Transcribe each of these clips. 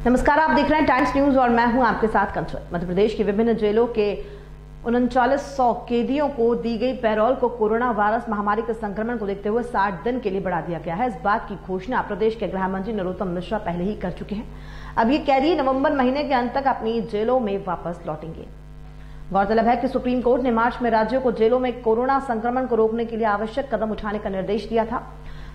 नमस्कार, आप देख रहे हैं टाइम्स न्यूज और मैं हूं आपके साथ कंचन। मध्य प्रदेश की विभिन्न जेलों के 3900 कैदियों को दी गई पैरोल को कोरोना वायरस महामारी के संक्रमण को देखते हुए 60 दिन के लिए बढ़ा दिया गया है। इस बात की घोषणा प्रदेश के गृह मंत्री नरोत्तम मिश्रा पहले ही कर चुके हैं। अब ये कैदी नवंबर महीने के अंत तक अपनी जेलों में वापस लौटेंगे। गौरतलब है कि सुप्रीम कोर्ट ने मार्च में राज्यों को जेलों में कोरोना संक्रमण को रोकने के लिए आवश्यक कदम उठाने का निर्देश दिया था,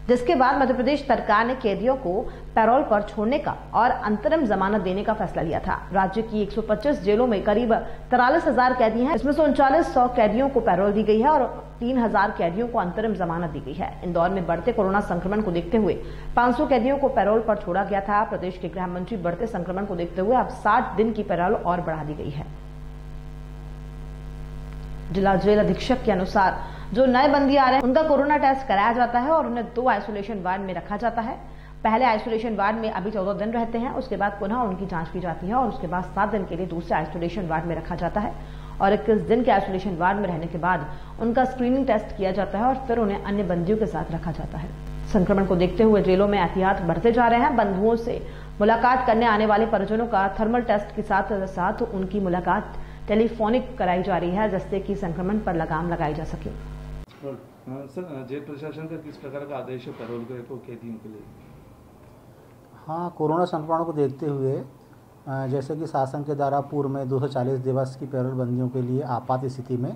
जिसके बाद मध्य प्रदेश सरकार ने कैदियों को पैरोल पर छोड़ने का और अंतरिम जमानत देने का फैसला लिया था। राज्य की 125 जेलों में करीब 43,000 कैदी हैं। इसमें से 3900 कैदियों को पैरोल दी गई है और 3000 कैदियों को अंतरिम जमानत दी गई है। इंदौर में बढ़ते कोरोना संक्रमण को देखते हुए 500 कैदियों को पैरोल पर छोड़ा गया था। प्रदेश के गृह मंत्री बढ़ते संक्रमण को देखते हुए अब 60 दिन की पैरोल और बढ़ा दी गई है। जिला जेल अधीक्षक के अनुसार जो नए बंदी आ रहे हैं उनका कोरोना टेस्ट कराया जाता है और उन्हें 2 आइसोलेशन वार्ड में रखा जाता है। पहले आइसोलेशन वार्ड में अभी 14 दिन रहते हैं, उसके बाद पुनः उनकी जांच की जाती है और उसके बाद 7 दिन के लिए दूसरे आइसोलेशन वार्ड में रखा जाता है और 21 दिन के आइसोलेशन वार्ड में रहने के बाद उनका स्क्रीनिंग टेस्ट किया जाता है और फिर उन्हें अन्य बंदियों के साथ रखा जाता है। संक्रमण को देखते हुए जेलों में एहतियात बढ़ते जा रहे हैं। बंधुओं से मुलाकात करने आने वाले परिजनों का थर्मल टेस्ट के साथ उनकी मुलाकात टेलीफोनिक कराई जा रही है, जिससे कि संक्रमण पर लगाम लगाई जा सके। सर, जेल प्रशासन का किस प्रकार का आदेश है पैरोल को कैदियों के लिए? हाँ, कोरोना संक्रमण को देखते हुए जैसे कि शासन के द्वारा पूर्व में 240 दिवस की पैरोल बंदियों के लिए आपात स्थिति में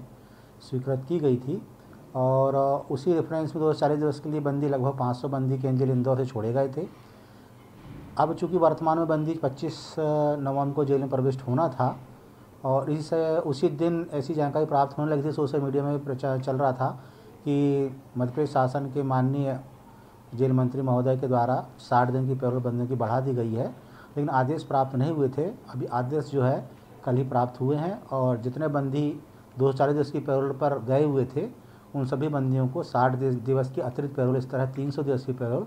स्वीकृत की गई थी और उसी रेफरेंस में 240 दिवस के लिए बंदी लगभग 500 बंदी केंद्र जेल इंदौर से छोड़े गए थे। अब चूँकि वर्तमान में बंदी 25 नवंबर को जेल में प्रविष्ट होना था और उसी दिन ऐसी जानकारी प्राप्त होने लगी थी, सोशल मीडिया में प्रचार चल रहा था कि मध्य प्रदेश शासन के माननीय जेल मंत्री महोदय के द्वारा 60 दिन की पैरोल बंदियों की बढ़ा दी गई है, लेकिन आदेश प्राप्त नहीं हुए थे। अभी आदेश जो है कल ही प्राप्त हुए हैं और जितने बंदी 240 दिवस की पैरोल पर गए हुए थे उन सभी बंदियों को 60 दिवस की अतिरिक्त पैरोल, इस तरह 300 दिवस की पैरोल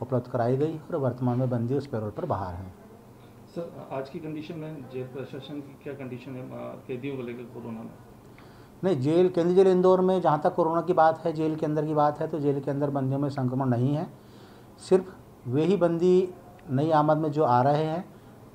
उपलब्ध कराई गई और वर्तमान में बंदी उस पैरोल पर बाहर हैं। सर, आज की कंडीशन में जेल प्रशासन की क्या कंडीशन है कैदियों को लेकर कोरोना में? नहीं, जेल केंद्रीय जेल इंदौर में जहाँ तक कोरोना की बात है, जेल के अंदर की बात है, तो जेल के अंदर बंदियों में संक्रमण नहीं है। सिर्फ वे ही बंदी नई आमद में जो आ रहे हैं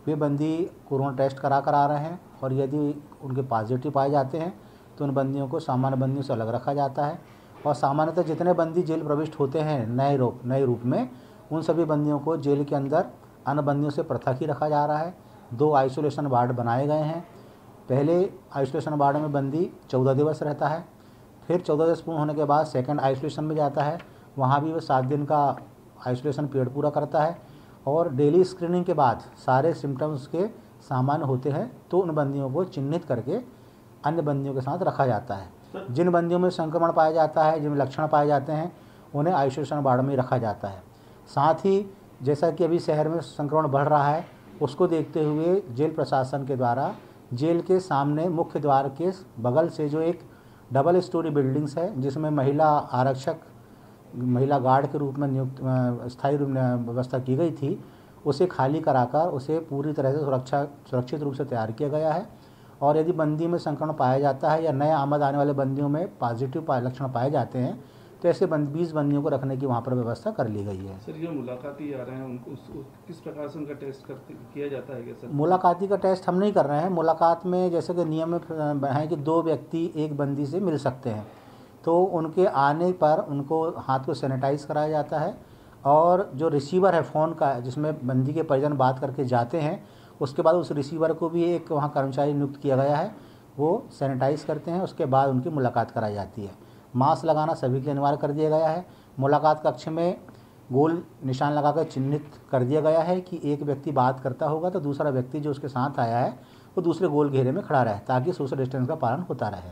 वे बंदी कोरोना टेस्ट करा कर आ रहे हैं और यदि उनके पॉजिटिव पाए जाते हैं तो उन बंदियों को सामान्य बंदियों से अलग रखा जाता है और सामान्यतः जितने बंदी जेल प्रविष्ट होते हैं नए रूप में, उन सभी बंदियों को जेल के अंदर अन्य बंदियों से पृथक ही रखा जा रहा है। 2 आइसोलेशन वार्ड बनाए गए हैं। पहले आइसोलेशन वार्ड में बंदी 14 दिवस रहता है, फिर 14 दिवस पूर्ण होने के बाद सेकंड आइसोलेशन में जाता है, वहाँ भी वो 7 दिन का आइसोलेशन पीरियड पूरा करता है और डेली स्क्रीनिंग के बाद सारे सिम्टम्स के सामान्य होते हैं तो उन बंदियों को चिन्हित करके अन्य बंदियों के साथ रखा जाता है। जिन बंदियों में संक्रमण पाया जाता है, जिनमें लक्षण पाए जाते हैं, उन्हें आइसोलेशन वार्ड में रखा जाता है। साथ ही जैसा कि अभी शहर में संक्रमण बढ़ रहा है, उसको देखते हुए जेल प्रशासन के द्वारा जेल के सामने मुख्य द्वार के बगल से जो एक डबल स्टोरी बिल्डिंग्स है, जिसमें महिला आरक्षक, महिला गार्ड के रूप में नियुक्त स्थायी व्यवस्था की गई थी, उसे खाली कराकर उसे पूरी तरह से सुरक्षित रूप से तैयार किया गया है और यदि बंदी में संक्रमण पाया जाता है या नए आमद आने वाले बंदियों में पॉजिटिव लक्षण पाए जाते हैं तो ऐसे 20 बंदियों को रखने की वहाँ पर व्यवस्था कर ली गई है। सर, जो मुलाकाती आ रहे हैं उनको किस प्रकार से उनका टेस्ट किया जाता है क्या सर? मुलाकाती का टेस्ट हम नहीं कर रहे हैं। मुलाकात में जैसे कि नियम में है कि 2 व्यक्ति एक बंदी से मिल सकते हैं, तो उनके आने पर उनको हाथ को सैनिटाइज कराया जाता है और जो रिसीवर है फ़ोन का, जिसमें बंदी के परिजन बात करके जाते हैं, उसके बाद उस रिसीवर को भी एक वहाँ कर्मचारी नियुक्त किया गया है, वो सैनिटाइज करते हैं, उसके बाद उनकी मुलाकात कराई जाती है। मास्क लगाना सभी के लिए अनिवार्य कर दिया गया है। मुलाकात कक्ष में गोल निशान लगाकर चिन्हित कर दिया गया है कि एक व्यक्ति बात करता होगा तो दूसरा व्यक्ति जो उसके साथ आया है वो दूसरे गोल घेरे में खड़ा रहे ताकि सोशल डिस्टेंस का पालन होता रहे।